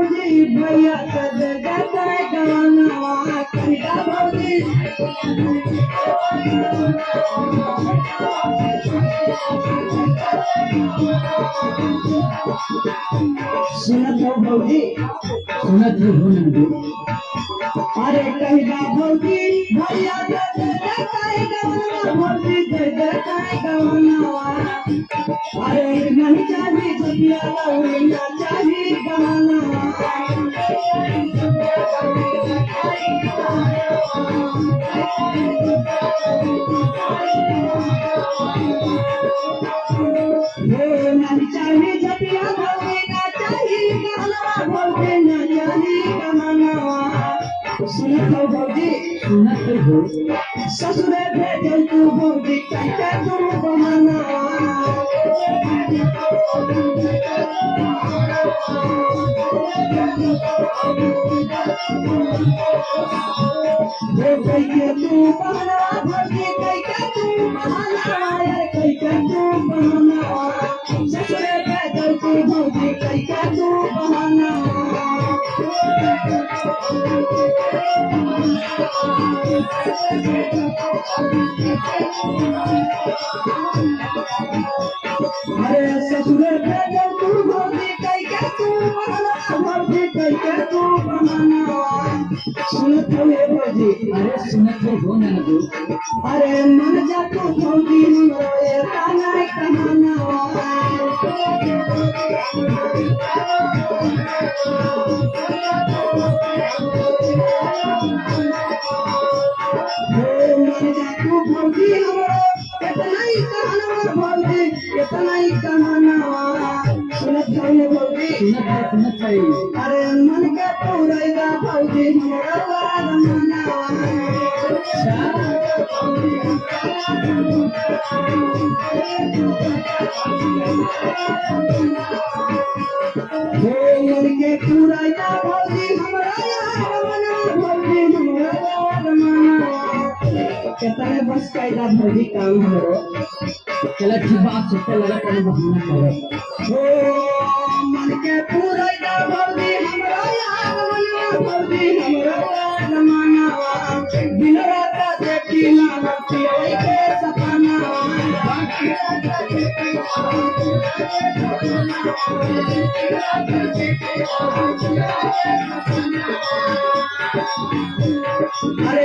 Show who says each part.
Speaker 1: भौजी भैया सद जाता गवाना कनिका भौजी सुनत हो भौजी
Speaker 2: सुनत ही हो नंदू।
Speaker 1: अरे कहिदा भौजी भैया सद जाता गवाना भौजी सद जाता गवाना अरे नहीं चाही दुनिया ना चाही गवाना नहीं चाही दुनिया ना चाही गवाना भौजी ना चाही गवाना सुनत हो भौजी
Speaker 2: सुनत ही हो।
Speaker 1: ससुरे भेजल तू भौजी कैसे तुम बहाना कैके तू बहाना भौजी कैके तू बहाना कैके तू बहाना ससुरे भेजल तू भौजी कैके तू बहाना अरे ससुरे भेजल तू भौजी कैके तू बहाना भौजी कैके तू बहाना सुनत हुए भौजी
Speaker 2: अरे सुनत ही हो नंदू।
Speaker 1: अरे मन जा तू भौजी रोए ताना कहाना मन जा तू भौजी हमरो कितना ही कहाना भौजी कितना ही कहाना सुनत हुए भौजी
Speaker 2: सुनत है।
Speaker 1: अरे मन के पूरेगा भौजी हमरो रमना मन के पूरेगा भौजी हमरो भौजी हमरो रमना कितने बस कैदा भौजी काम हमरो
Speaker 2: चला ठीक बात सुनते लगा तेरे बहाना करो।
Speaker 1: मन के पूरेगा भौजी हमरो भौजी हमरो रमना दिन रात देखी लागती के सपना अरे